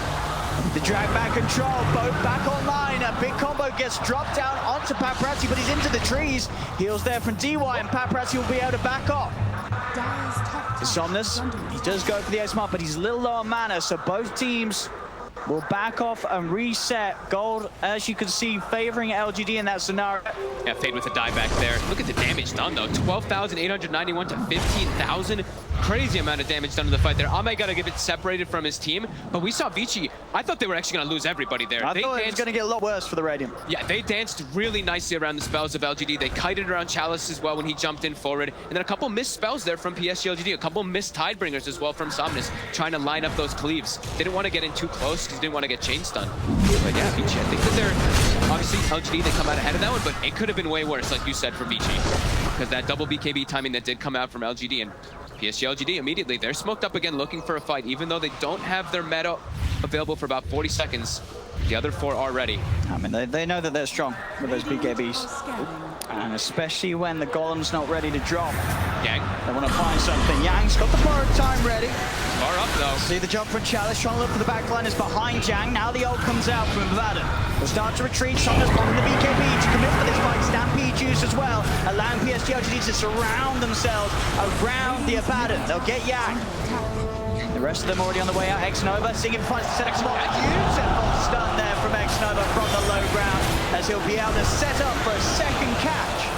The drag back control. Boat back online. A big combo gets dropped down onto Paparazzi, but he's into the trees. Heals there from DY, and Paparazzi will be able to back off. Somnus, he does go for the X-Mark, but he's a little low on mana, so both teams will back off and reset. Gold, as you can see, favoring LGD in that scenario. Yeah, Fade with a dieback there. Look at the damage done, though. 12,891 to 15,000. Crazy amount of damage done to the fight there. Ame got to give it separated from his team, but we saw Vici. I thought they were actually going to lose everybody there. I thought it was going to get a lot worse for the Radiant. Yeah, they danced really nicely around the spells of LGD. They kited around Chalice as well when he jumped in forward. And then a couple missed spells there from PSG.LGD. A couple missed Tidebringers as well from Somnus, trying to line up those cleaves. They didn't want to get in too close because they didn't want to get chain stunned. But yeah, Vici, I think that they're... Obviously, LGD, they come out ahead of that one, but it could have been way worse, like you said, for Vici. Because that double BKB timing that did come out from LGD, and PSG.LGD immediately, they're smoked up again looking for a fight, even though they don't have their meta available for about 40 seconds. The other 4 are ready. I mean, they know that they're strong with those BKBs. And especially when the Golem's not ready to drop. Yang. They want to find something. Yang's got the borrowed time ready. Far up, though. See the jump from Chalice, trying to look for the backline is behind Yang. Now the ult comes out from Abaddon. They'll start to retreat. Somnus bombing the BKB to commit for this fight. Stampede juice as well, allowing PSG.LGD to surround themselves around the Abaddon. They'll get Yang. The rest of them already on the way out. X-Nova, seeing if he finds the set up spot. Beautiful stun there from X-Nova from the low ground, as he'll be able to set up for a second catch.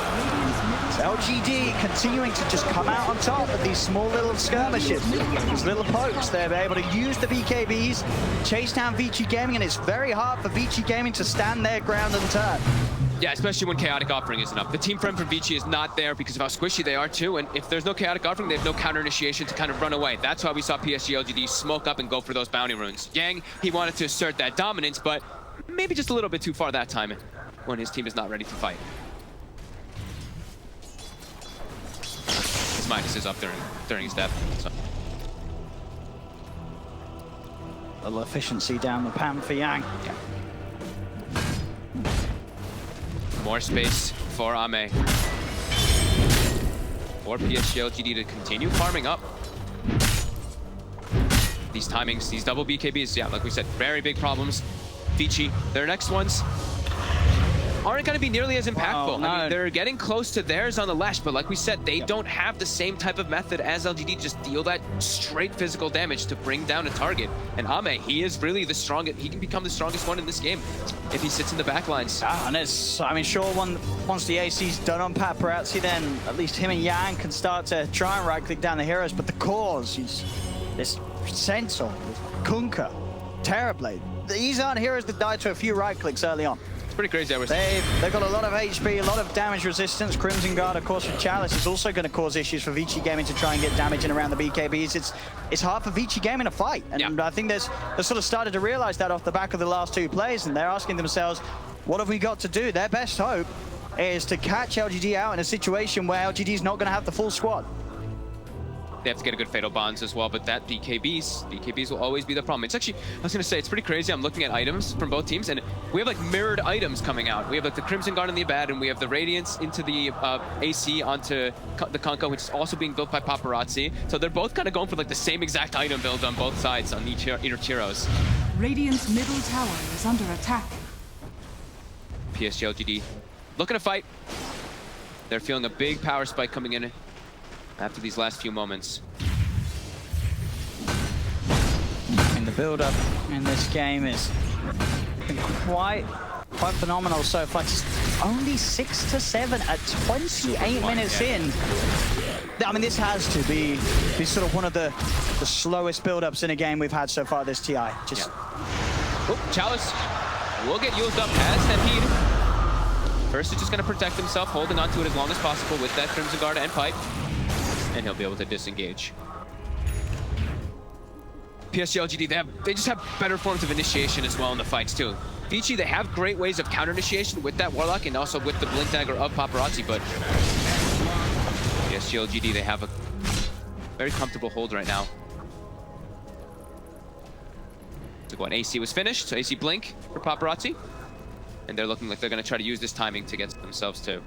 LGD continuing to just come out on top of these small little skirmishes, these little pokes. They're able to use the BKBs, chase down Vici Gaming, and it's very hard for Vici Gaming to stand their ground and turn. Yeah, especially when Chaotic Offering isn't up. The team friend from Vici is not there because of how squishy they are too, and if there's no Chaotic Offering, they have no counter initiation to kind of run away. That's why we saw PSG.LGD smoke up and go for those bounty runes. Yang, he wanted to assert that dominance, but maybe just a little bit too far that time when his team is not ready to fight. His minus is up during his death. So. A little efficiency down the pan for Yang. Yeah. More space for Ame. For PSG.LGD to continue farming up. These timings, these double BKBs, yeah, like we said, very big problems. Vici, their next ones aren't going to be nearly as impactful. Oh, no. I mean, they're getting close to theirs on the Lash, but like we said, they don't have the same type of method as LGD, just deal that straight physical damage to bring down a target. And Ame, he is really the strongest, he can become the strongest one in this game if he sits in the back lines. And it's, I mean, sure, once the AC's done on Paparazzi, then at least him and Yang can start to try and right-click down the heroes, but the cores, this Sensor, Kunkka, Terrorblade, these aren't heroes that die to a few right-clicks early on. Pretty crazy. They've got a lot of HP, a lot of damage resistance. Crimson Guard, of course, with Chalice is also going to cause issues for Vici Gaming to try and get damage in around the BKBs. It's hard for Vici Gaming to fight, and yeah. I think they've sort of started to realize that off the back of the last two plays, and they're asking themselves, what have we got to do? Their best hope is to catch LGD out in a situation where LGD is not going to have the full squad. They have to get a good Fatal Bonds as well, but that BKBs will always be the problem. It's actually, I was going to say, it's pretty crazy. I'm looking at items from both teams, and we have like mirrored items coming out. We have like the Crimson Guard in the Abad, and we have the Radiance into the AC onto the Kunkka, which is also being built by Paparazzi. So they're both kind of going for like the same exact item build on both sides on each heroes. Radiant's middle tower is under attack. PSG.LGD looking to fight. They're feeling a big power spike coming in after these last few moments. And the build-up in this game has been quite phenomenal so far. Just only 6 to 7 at 28 minutes in. I mean, this has to be sort of one of the slowest build-ups in a game we've had so far this TI. Just. Yeah. Oh, Chalice will get used up as Stampede. First is just going to protect himself, holding on to it as long as possible with that Crimson Guard and Pipe. And he'll be able to disengage. PSG.LGD, they just have better forms of initiation as well in the fights too. Vici, they have great ways of counter initiation with that Warlock and also with the Blink Dagger of Paparazzi, but PSG.LGD, they have a very comfortable hold right now. So go on, AC was finished, so AC Blink for Paparazzi. And they're looking like they're going to try to use this timing to get themselves too.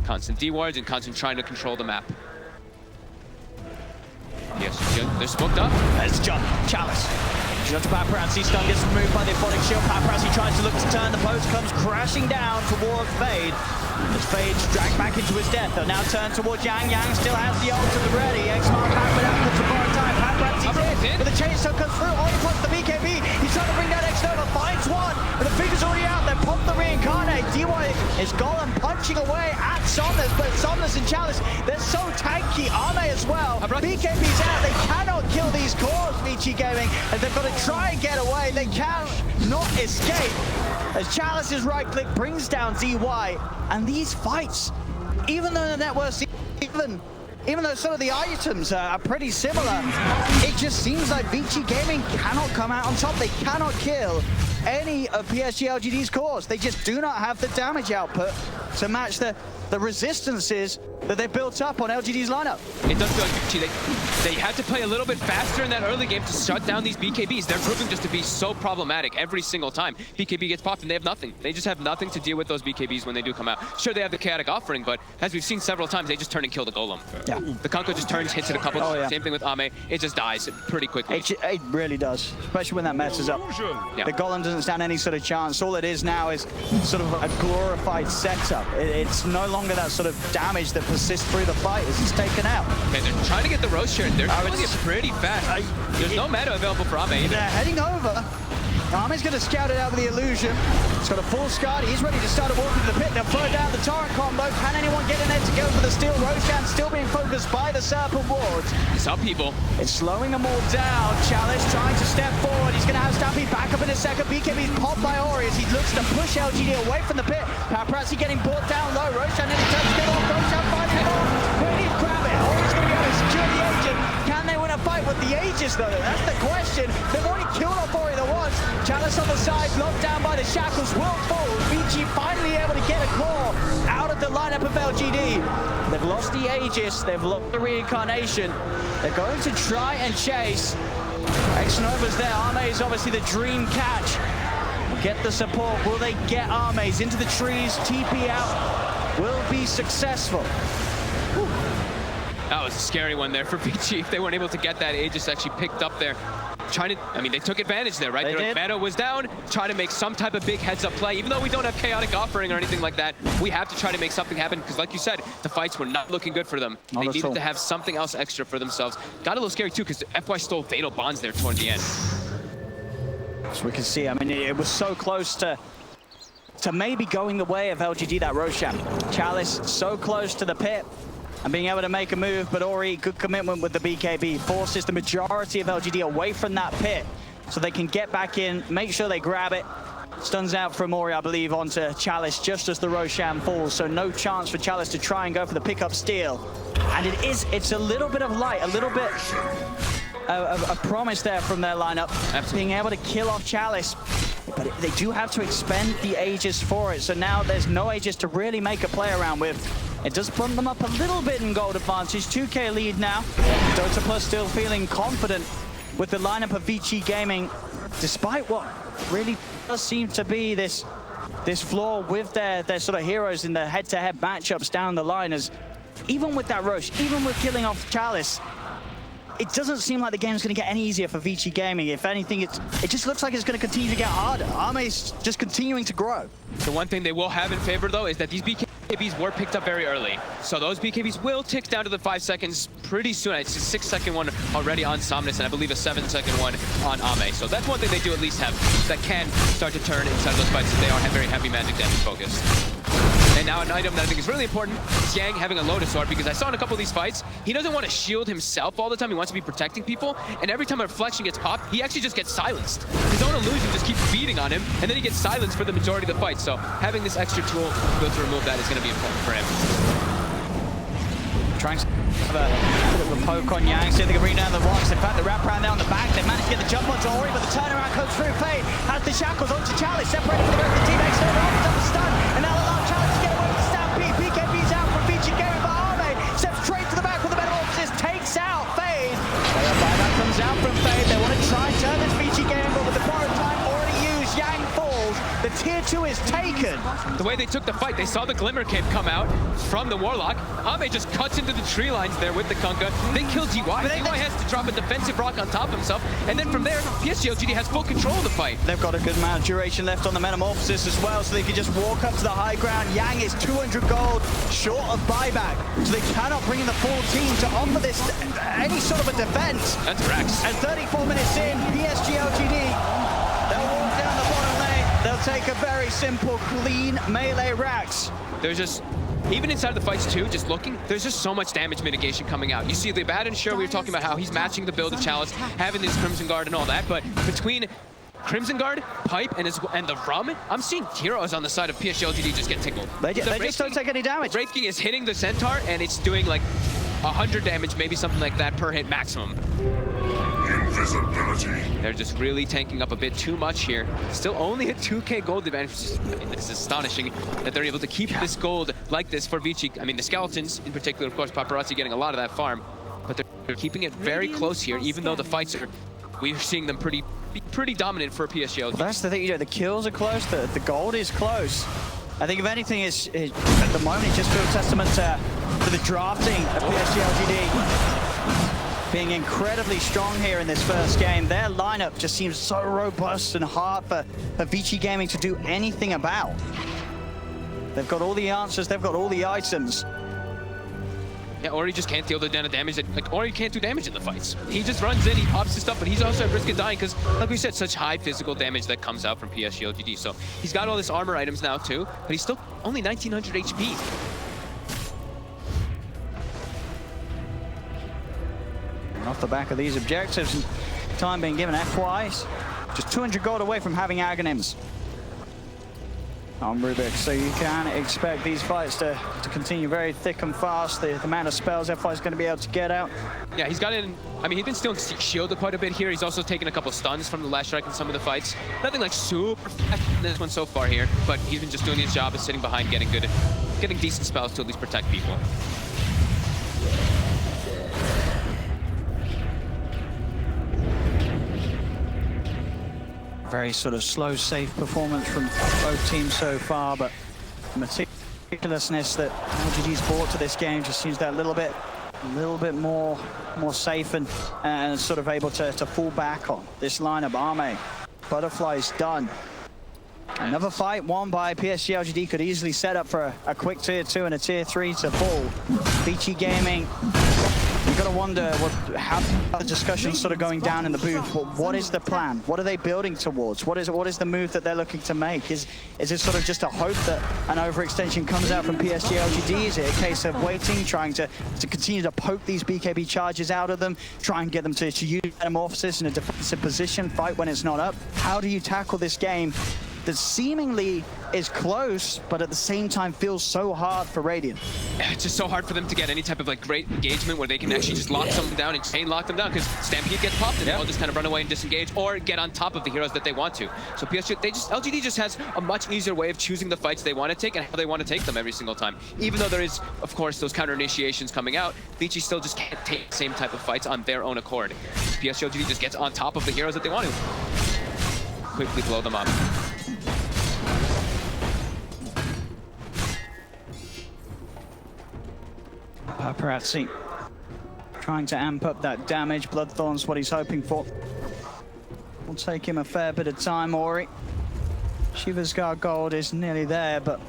Constant D-wards and constant trying to control the map. Yes, they're smoked up. There's Chalice. Just Paparazzi, stun gets removed by the Aphotic Shield. Paparazzi tries to look to turn. The post comes crashing down towards Fade. As Fade's dragged back into his death, they'll now turn towards Yang. Yang still has the ult to the ready. X-Mark back without the support time. Paparazzi's in, but the chainsaw comes through. Oh, he puts the BKB. He's trying to bring down X-Nova. Finds one, but the figure's already out there. Pump the reincarnate. DY is Golem punching away at Somnus, but Somnus and Chalice, they're so tanky. Ame as well. BKB's out. They cannot kill these cores, Vici Gaming, and they've got to try and get away. They cannot escape. As Chalice's right click brings down DY, and these fights, even though the networks, even though some of the items are pretty similar, it just seems like Vici Gaming cannot come out on top. They cannot kill any of PSG.LGD's cores. They just do not have the damage output to match the resistances that they built up on LGD's lineup. It does feel like Vici, they had to play a little bit faster in that early game to shut down these BKBs. They're proving just to be so problematic every single time. BKB gets popped and they have nothing. They just have nothing to deal with those BKBs when they do come out. Sure, they have the Chaotic Offering, but as we've seen several times, they just turn and kill the Golem. Yeah. The Kunkka just turns, hits it a couple times. Same thing with Ame. It just dies pretty quickly. It really does, especially when that messes up. Yeah. The Golem doesn't stand any sort of chance. All it is now is sort of a glorified setup. It's no longer that sort of damage that persists through the fight as it's taken out. Okay, they're trying to get the Rose share. They're doing it pretty fast. There's no mana available for Ame either. They're heading over. Army's going to scout it out with the illusion. He's got a full Scud. He's ready to start a walk into the pit. They'll throw down the torrent combo. Can anyone get in there to go for the steal? Roshan still being focused by the Serpent Wards. Some people. It's slowing them all down. Chalice trying to step forward. He's going to have Stampede back up in a second. BKB's popped by Ori as he looks to push LGD away from the pit. Paparazzi getting brought down low. Roshan nearly turns to get off. Roshan fighting off. Where do you grab it? Ori's going to be able to secure the agent. Can they win a fight with the Aegis though? That's the question. They've already killed off Ori the once. Chalice on the side, locked down by the shackles, will fall. Vici finally able to get a claw out of the lineup of LGD. They've lost the Aegis, they've lost the reincarnation. They're going to try and chase. X-Nova's there, Arme is obviously the dream catch. Get the support, will they get Armes into the trees, TP out, will be successful. Whew. That was a scary one there for Vici. If they weren't able to get that Aegis actually picked up there. Trying to, I mean, they took advantage there, right? Their mana was down, trying to make some type of big heads-up play. Even though we don't have chaotic offering or anything like that, we have to try to make something happen because, like you said, the fights were not looking good for them. They needed to have something else extra for themselves. Got a little scary too because FY stole Fatal Bonds there toward the end. So we can see, I mean, it was so close to maybe going the way of LGD, that Roshan. Chalice so close to the pit and being able to make a move, but Ori, good commitment with the BKB, forces the majority of LGD away from that pit so they can get back in, make sure they grab it. Stuns out from Ori, I believe, onto Chalice just as the Roshan falls, so no chance for Chalice to try and go for the pickup steal. And it's a little bit of light, a little bit of a promise there from their lineup, being able to kill off Chalice. But they do have to expend the Aegis for it, so now there's no Aegis to really make a play around with. It does bump them up a little bit in gold advantage. 2K lead now. Dota Plus still feeling confident with the lineup of Vici Gaming, despite what really does seem to be this flaw with their sort of heroes in the head-to-head matchups down the line. As even with that Roche, even with killing off Chalice, it doesn't seem like the game's going to get any easier for Vici Gaming. If anything, it just looks like it's going to continue to get harder. Arme's just continuing to grow. The one thing they will have in favor, though, is that these BKBs were picked up very early. So those BKBs will tick down to the 5 seconds pretty soon. It's a 6-second one already on Somnus, and I believe a 7-second one on Ame. So that's one thing they do at least have that can start to turn inside those fights if they are very heavy magic damage focused. And now an item that I think is really important is Yang having a Lotus Orb, because I saw in a couple of these fights, he doesn't want to shield himself all the time. He wants to be protecting people, and every time a reflection gets popped, he actually just gets silenced. His own illusion just keeps beating on him, and then he gets silenced for the majority of the fight. So having this extra tool to be able to remove that is going to be important for him. Trying to have a bit of a poke on Yang, see if they can bring down the rocks. In fact, the wrap around there on the back, they managed to get the jump onto Ori, but the turnaround comes through Fade. Has the shackles onto Chalice, separated from the rest of the team. X-Nova opens up the stun, and now allow Chalice to get away with the Stampede. BKB's out from Vici Gaming, but Arme steps straight to the back with the Metamorphosis, takes out Fade. Player buyback comes out from Fade. They want to try and turn this Vici Gaming, but with the borrowed time already used, Yang falls. The tier 2 is taken. The way they took the fight, they saw the Glimmer Cape come out from the Warlock. Ame just cuts into the tree lines there with the Kunkka. They kill DY. DY has to drop a defensive rock on top of himself. And then from there, PSG.LGD has full control of the fight. They've got a good amount of duration left on the Metamorphosis as well, so they can just walk up to the high ground. Yang is 200 gold short of buyback, so they cannot bring in the full team to offer this any sort of a defense. That's Rex. And 34 minutes in, PSG.LGD, they'll walk down the bottom lane. They'll take a very simple, clean melee Rax. There's just, even inside the fights too, just looking, there's just so much damage mitigation coming out. You see the Abaddon, sure, we were talking about how he's matching the build of Chalice, having this Crimson Guard and all that, but between Crimson Guard, Pipe, and the Rum, I'm seeing heroes on the side of PSG.LGD just get tickled. They just don't take any damage. Wraith King is hitting the Centaur, and it's doing like 100 damage, maybe something like that per hit maximum. Invisibility. They're just really tanking up a bit too much here. Still only a 2K gold advantage. It's astonishing that they're able to keep this gold like this for Vici. I mean, the Skeletons in particular, of course, Paparazzi getting a lot of that farm, but they're keeping it very close here, even though the fights are, we're seeing them pretty dominant for PSG. That's the thing, you know, the kills are close, the gold is close. I think if anything, at the moment, it just feels testament to the drafting of PSG.LGD. Being incredibly strong here in this first game. Their lineup just seems so robust and hard for Vici Gaming to do anything about. They've got all the answers, they've got all the items. Yeah, or he just can't deal the damage, or he can't do damage in the fights. He just runs in, he pops his stuff, but he's also at risk of dying because, like we said, such high physical damage that comes out from PSG.LGD. So he's got all this armor items now too, but he's still only 1900 HP. And off the back of these objectives, time being given FYs, just 200 gold away from having Aghanims on Rubik, so you can expect these fights to continue very thick and fast. The amount of spells FY is going to be able to get out. Yeah, he's got in. I mean, he's been stealing shield quite a bit here. He's also taken a couple stuns from the last strike in some of the fights. Nothing like super fast in this one so far here, but he's been just doing his job of sitting behind, getting decent spells to at least protect people. Very sort of slow, safe performance from both teams so far, but the meticulousness that LGD's brought to this game just seems that a little bit more safe and sort of able to fall back on this lineup. Arme, Butterfly's done. Another fight won by PSG.LGD could easily set up for a quick tier 2 and a tier 3 to fall. Vici Gaming, you've got to wonder how the discussion's sort of going down in the booth. What is the plan? What are they building towards? What is the move that they're looking to make? Is it sort of just a hope that an overextension comes out from PSG.LGD? Is it a case of waiting, trying to continue to poke these BKB charges out of them, try and get them to use Metamorphosis in a defensive position, fight when it's not up? How do you tackle this game that seemingly is close, but at the same time feels so hard for Radiant? It's just so hard for them to get any type of like great engagement where they can actually just lock someone down and chain lock them down, because Stampede gets popped and they'll just kind of run away and disengage or get on top of the heroes that they want to. So LGD just has a much easier way of choosing the fights they want to take and how they want to take them every single time. Even though there is, of course, those counter initiations coming out, Vici still just can't take the same type of fights on their own accord. PSG.LGD just gets on top of the heroes that they want to. Quickly blow them up. Paparazzi trying to amp up that damage. Bloodthorn's what he's hoping for. Will take him a fair bit of time, Ori. Shiva's Guard Gold is nearly there, but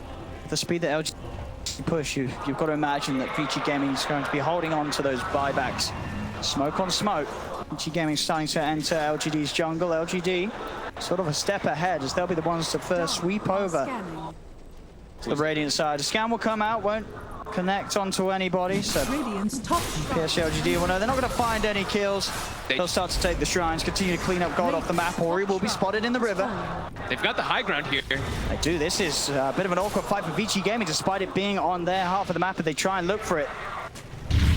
the speed that LG push, you've got to imagine that Vici Gaming is going to be holding on to those buybacks. Smoke on smoke. Vici Gaming starting to enter LGD's jungle. LGD sort of a step ahead as they'll be the ones to first sweep over to the Radiant side. A scan will come out, won't connect onto anybody, so PSG.LGD will know they're not going to find any kills. They'll start to take the shrines, continue to clean up gold off the map. Ori will be spotted in the river. They've got the high ground here. They do. This is a bit of an awkward fight for Vici Gaming, despite it being on their half of the map, if they try and look for it.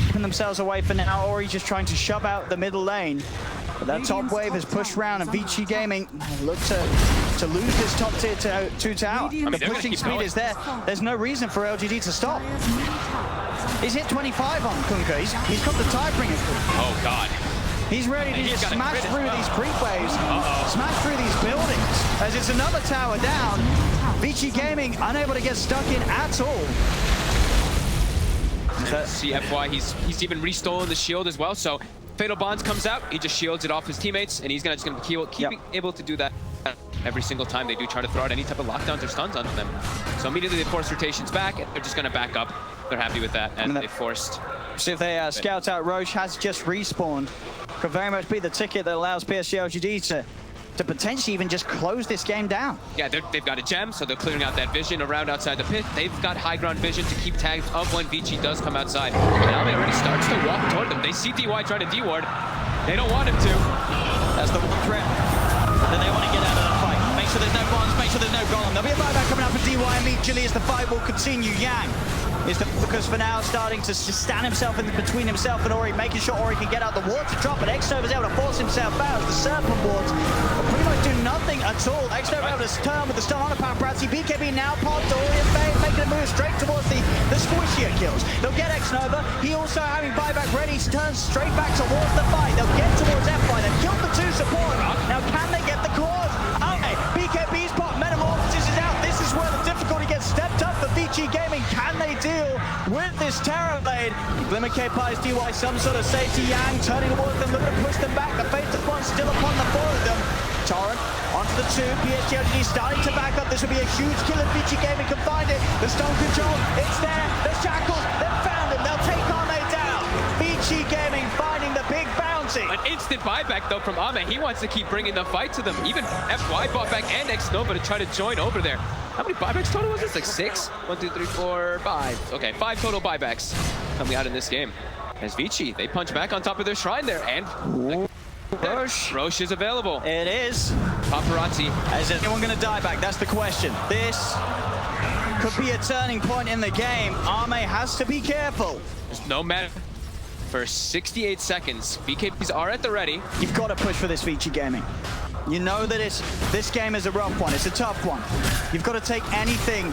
Keeping themselves away for now. Ori just trying to shove out the middle lane. But that top wave has pushed round, and Vici Gaming look to lose this top tier 2 tower. The pushing speed is there. There's no reason for LGD to stop. He's hit 25 on Kunkka. He's got the Tidebringer. Oh, God. He's ready to just smash through these creep waves, smash through these buildings, as it's another tower down. Vici Gaming unable to get stuck in at all. See FY, he's even restolen the shield as well, so Fatal Bonds comes out, he just shields it off his teammates, and he's just gonna keep able to do that every single time they do try to throw out any type of lockdowns or stuns onto them. So immediately they force rotations back, and they're just gonna back up. They're happy with that, and they forced. See if they scout out. Roche has just respawned. Could very much be the ticket that allows PSG.LGD to potentially even just close this game down. Yeah, they've got a gem, so they're clearing out that vision around outside the pit. They've got high ground vision to keep tags of when Vici does come outside. And now they already starts to walk toward them. They see DY trying to D-ward. They don't want him to. That's the one threat that they want to get out of the fight. Make sure there's no bonds, make sure there's no golem. There'll be a buyback coming up for DY immediately as the fight will continue. Yang is the focus for now, starting to just stand himself in between himself and Ori, making sure Ori can get out the ward to drop, but Xnova is able to force himself out as the Serpent wards will pretty much do nothing at all. Xnova able to turn with the stun on a Paparazzi. BKB now popped, Ori and Faye making a move straight towards the squishier kills. They'll get Xnova. He also having buyback ready to turn straight back towards the fight. They'll get towards FY. They've killed the 2 support. Now can they get the cause? Okay, BKB's pop, Metamorphosis is out. This is where the difficulty gets stepped up for Vici Gaming. Can they deal with this Terror Blade? Glimmer K pies DY some sort of safety. Yang turning towards them, looking to push them back. The Fates of One still upon the 4 of them. Torrent onto the 2. PSG.LGD starting to back up. This will be a huge kill if Vici Gaming can find it. The stone control, it's there. The shackles, they've found him. They'll take on 8 Vici Gaming finding the big bounty. An instant buyback though from Ame. He wants to keep bringing the fight to them. Even FY bought back and Xnova to try to join over there. How many buybacks total was this? Like 6? 1, 2, 3, 4, 5. Okay, 5 total buybacks coming out in this game. As Vici, they punch back on top of their shrine there, and Roche is available. It is. Paparazzi. Is anyone going to die back? That's the question. This could be a turning point in the game. Ame has to be careful. There's no matter. For 68 seconds, BKBs are at the ready. You've got to push for this Vici Gaming. You know that this game is a rough one. It's a tough one. You've got to take anything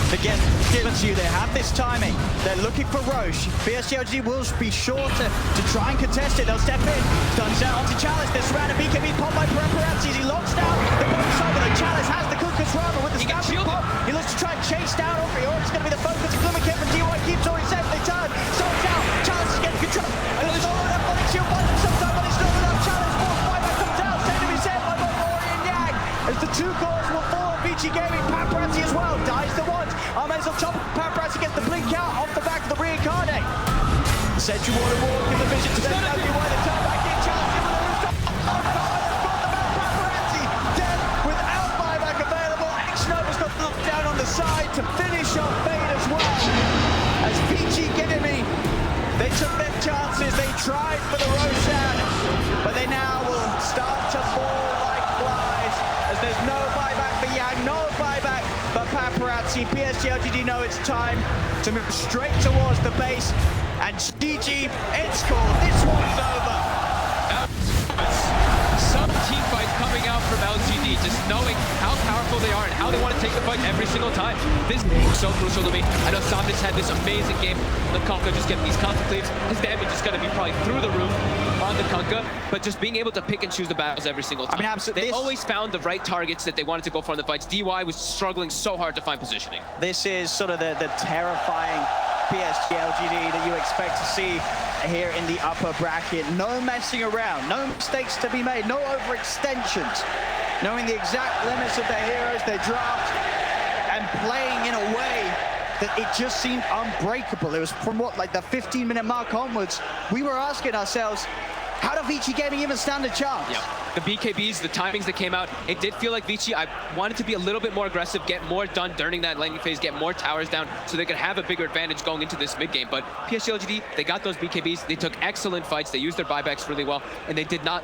to get given to you. They have this timing. They're looking for Roche. PSG.LGD will be sure to try and contest it. They'll step in. Stuns out onto Chalice. They're surrounded. BKB popped by Paparazzi. He locks down the both side, but Chalice has the good control with the stabbing pop. He looks to try and chase down over. It's going to be the focus. Glimmerkit from DY keeps already safe. They turn. Starts out. Chalice is getting control. And it's all enough for the shield button. Sometimes when it's not enough, Chalice force buyback comes out. Same to be said by both Ori and Yang. As the two cores will fall. Vici Gaming. Paparazzi as well. Dies the one. Ame's on top. Paparazzi gets the blink out off the back of the reincarnate. Sentry water walk in the vision to then know why they turn back in. Chalice in with the rooftop. Paparazzi dead without buyback available. Xnova's got knocked down on the side to finish off Fade as well. As Vici Gaming, they took their chances. They tried for the Roshan, but they now will start to fall like flies. As there's no buyback for Yang, no buyback for Paparazzi. PSG.LGD know it's time to move straight towards the base. And GG, it's called. This one's over. Some team fight coming out from LGD, just knowing how powerful they are and how they want to take the fight every single time. This is so crucial to me. I know Somnus had this amazing game. The Kunkka just getting these conclaves. His damage is going to be probably through the roof on the Kunkka, but just being able to pick and choose the battles every single time. I mean, absolutely. They always found the right targets that they wanted to go for in the fights. DY was struggling so hard to find positioning. This is sort of the terrifying PSG.LGD that you expect to see here in the upper bracket. No messing around, no mistakes to be made, no overextensions. Knowing the exact limits of their heroes, their draft, and playing in a way that it just seemed unbreakable. It was from what, like the 15-minute mark onwards, we were asking ourselves, how do Vici Gaming even stand a chance? Yeah, the BKBs, the timings that came out, it did feel like Vici, I wanted to be a little bit more aggressive, get more done during that laning phase, get more towers down so they could have a bigger advantage going into this mid game. But PSG.LGD, they got those BKBs, they took excellent fights, they used their buybacks really well, and they did not